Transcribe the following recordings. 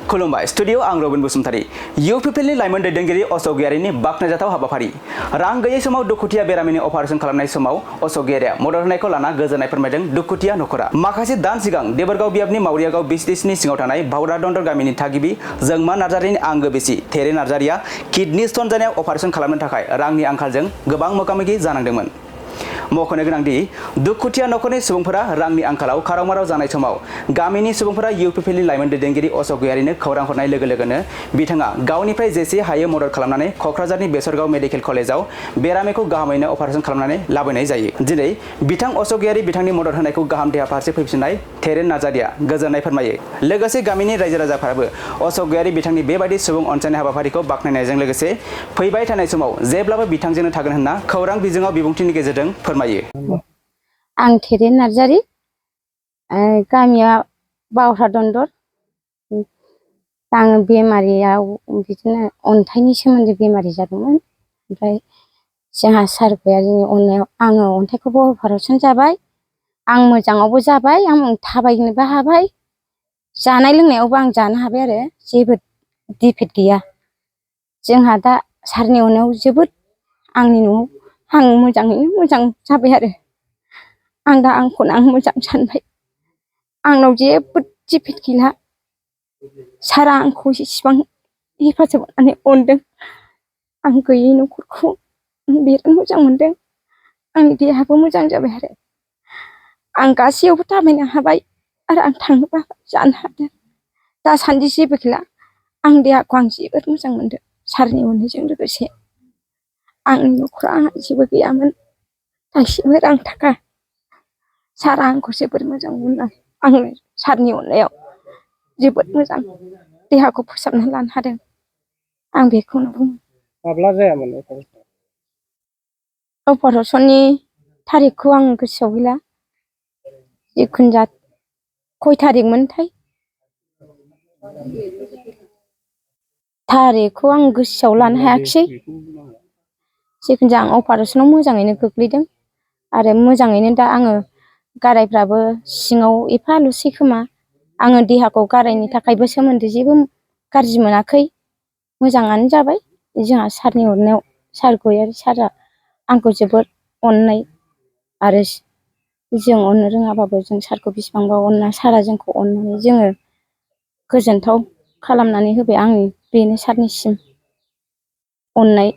खुलुमबाय स्टुडियो आं रबिन बसुमतारी इउपिपिएलनि लाइमोन दैदेनगिरि अशोक गयारिनि बाखनायजाथाव हाबाफारि रां गैयै समाव दुखुथिया बेरामिनि अपारेशन खालामनाय समाव अशोक गयारिया मदद होनायखौ लाना गोजोननाय फोरमायदों दुखुथिया नखरा माखासे दान सिगां देबरगाव बियाबनि मावरियागाव बिसदिसनि सिङाव थानाय भावरा दन्दर गामिनि थागिबि जोंमा नार्जारिनि आंगो बिसि थेरे नार्जारिया किडनी स्टन जानायाव अपारेशन खालामनो थाखाय रांनि आंखालजों गोबां मोगा-मोगि जानांदोंमोन। मख'नो गोनांदि दुखुथिया नखरनि सुबुंफोरा रांनि आंखालाव खाराव-माराव जानाय समाव गामिनि सुबुंफोरा इउपिपिएलनि लाइमोन दैदेनगिरि अशोक गयारिनो खौरां हरनाय लोगो लोगोनो बिथाङा गावनिफ्राय जेसे हायो मदद खालामनानै क'क्राझारनि बेसरगाव मेडिकेल कलेजाव बेरामिखौ गाहामैनो अपारेशन खालामनानै लाबोनाय जायो। दिनै बिथां अशोक गयारि बिथांनि मदद होनायखौ गाहाम देहा फारसे फैफिननाय थेरेन नार्जारिया गोजोननाय फोरमायो। लोगोसे गामिनि रायजो राजाफोराबो अशोक गयारि बिथांनि बेबायदि सुबुं अनसायनाय हाबाफारिखौ बाख्नायनायजों लोगोसे फैबाय थानाय समाव जेब्लाबो बिथांजोंनो थागोन होनना खौरां बिजोङाव बिबुंथिनि गेजेरजों आं थेरे नार्जारि गामिया बावरा दन्दर आं बेमारियाव बिदिनो अन्थाइनि सोमोन्दै बेमारि जादोंमोन ओमफ्राय जोंहा सार गयारिनि अननायाव आङो अन्थाइखौबो अपारेशन जाबाय आं मोजाङावबो जाबाय आं थाबायनोबो हाबाय जानाय लोंनायावबो आं जानो हाबाय आरो जेबो डिफेक्ट गैया। जोंहा दा सारनि अननायाव जोबोद आंनि न'आव आं मोजाङैनो मोजां जाबाय आरो आं दा आंखौनो आं मोजां सानबाय आंनाव जेबो डिफेक्ट गैला। सारा आंखौ इसिबां हेफाजाब होनानै अनदों आं गैयै न'खरखौ बिराद मोजां मोनदों आंनि देहायाबो मोजां जाबाय आरो आं गासैयावबो थाबायनो हाबाय आरो आं थांनोबो जानो हादों दासान्दि जेबो गैला आं देहाखौ आं जोबोद मोजां मोनदों सारनि अननायजों लोगोसे आंनि न'खराव आंहा जेबो गैयामोन थाइसेबो रां थाखा सारा आंखौ जोबोद मोजां मोनो आंनो सारनि अननायाव जोबोद मोजां देहाखौ फोसाबना लानो हादों आं बेखौनो बुङो। माब्ला जायामोन अपारेशननि थारिखखौ आं गोसोआव गैला जिखुनु जा खय थारिखमोनथाय थारिखखौ आं गोसोआव लानो हायाखिसै जिखुनु जाया आं अपारेशनाव मोजाङैनो गोग्लैदों आरो मोजाङैनो दा आङो गारायफ्राबो सिङाव एफाल'सै खोमा आङो देहाखौ गारायनि थाखायबो सोमोन्दो जेबो गाज्रि मोनाखै मोजाङानो जाबाय। जोंहा सारनि अननायाव सार गयारि सारआ आंखौ जोबोद अननाय आरो जों अननो रोङाबाबो जों सारखौ बेसिबांबा अनना सारा जोंखौ अननानै जोङो गोजोनथाव खालामनानै होबाय आंनि बेनो सारनिसिम अननाय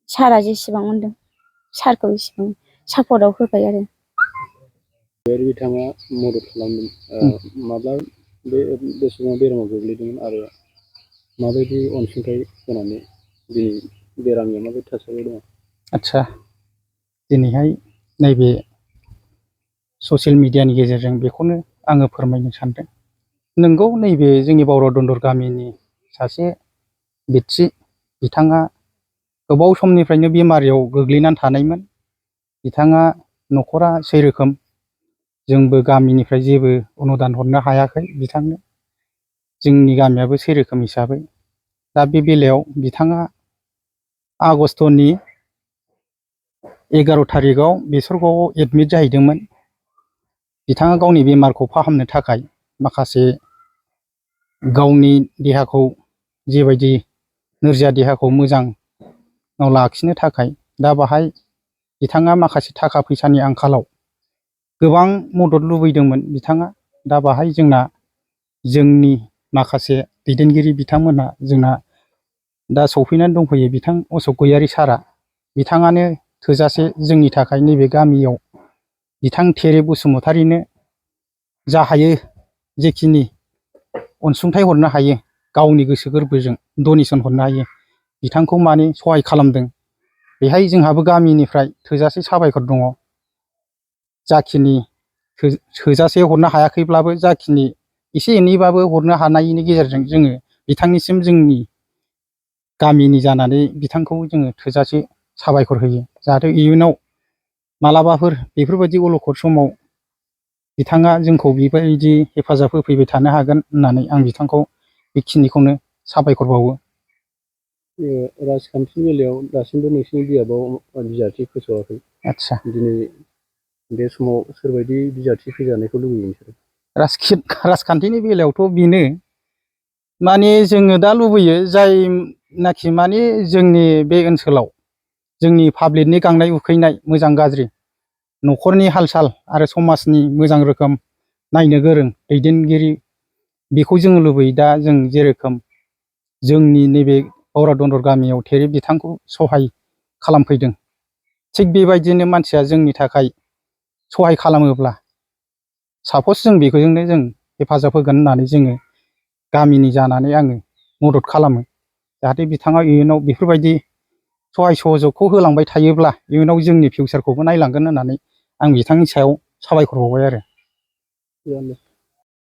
सारा जेसेबां अनदों सारखौ एसेबां सापर्टआव होबाय आरो बिथाङा मदद खालामदों माब्ला बेसेबां बेरामाव गोग्लैदोंमोन आरो माबायदि अनसुंथाइ होनानै दिनै बेरामिया माबायदि थासारियाव दङ? आदसा दिनैहाय नैबे ससियेल मिडियानि गेजेरजों बेखौनो आङो फोरमायनो सानदों। नोंगौ नैबे जोंनि बावरा दन्दर गामिनि सासे बेक्ति बिथाङा गोबाव समनिफ्रायनो बेमारियाव गोग्लैनानै थानायमोन। बिथाङा न'खरा सैरोखोम जोंबो गामिनिफ्राय जेबो अनुदान हरनो हायाखै बिथांनो जोंनि गामियाबो सैरोखोम हिसाबै दा बे बेलायाव बिथाङा आगष्ट'नि 11 थारिखआव बेसरगावआव एडमिट जाहैदोंमोन। बिथाङा गावनि बेमारखौ फाहामनो थाखाय माखासे गावनि देहाखौ जेबायदि नोरजिया देहाखौ मोजाङाव लाखिनो थाखाय दा बाहाय बिथाङा माखासे थाखा फैसानि आंखालाव गोबां मदद लुबैदोंमोन बिथाङा दा बाहाय जोंनि माखासे दैदेनगिरि बिथांमोनहा जोंना दा सौफैनानै दंफैयो बिथां अशोक गयारि सारआ बिथाङानो थोजासे जोंनि थाखाय नैबे गामियाव बिथां थेरे बसुमतारिनो जा हायो जेखिनि अनसुंथाइ हरनो हायो गावनि गोसो गोरबोजों डनेसन हरनो हायो बिथांखौ माने सहाय खालामदों। बेहाय जोंहाबो गामिनिफ्राय थोजासे साबायखर दङ। जाखिनि थोजासे हरनो हायाखैब्लाबो जाखिनि एसे एनैबाबो हरनो हानायनि गेजेरजों जोङो बिथांनिसिम जोंनि गामिनि जानानै बिथांखौ जोङो थोजासे साबायखर होयो जाहाथे इयुनाव मालाबाफोर बेफोरबायदि अलखद समाव बिथाङा जोंखौ बेबायदि हेफाजाब होफैबाय थानो हागोन होननानै आं बिथांखौ बेखिनिखौनो साबायखर बावो। राजखान्थिनि बेलायाव दासिमबो नोंसिनि बियाबाव बिजाथि फोसावाखै। आदसा दिनै बे समाव सोरबायदि बिजाथि फैजानायखौ लुबैयो नोंसोरो? राजखान्थिनि बेलायावथ' बेनो माने जोङो दा लुबैयो जायनाखि माने जोंनि बे ओनसोलाव जोंनि पाब्लिकनि गांनाय उखैनाय मोजां गाज्रि न'खरनि हाल साल आरो समाजनि मोजां रोखोम नायनो गोरों दैदेनगिरि बेखौ जोङो लुबैयो। दा जों जेरोखोम जोंनि नैबे औरादन्दर गामियाव थेरि बिथांखौ सहाय खालामफैदों, थिग बेबायदिनो मानसिया जोंनि थाखाय सहाय खालामोब्ला सापस जों बेखौजोंनो जों हेफाजाब होगोन होननानै जोङो गामिनि जानानै आङो मदद खालामो। जाहाथे बिथाङा इयुनाव बेफोरबायदि सहाय सहजखौ होलांबाय थायोब्ला इयुनाव जोंनि फिउचारखौबो नायलांगोन होननानै आं बिथांनि सायाव साबायखर बावबाय आरो।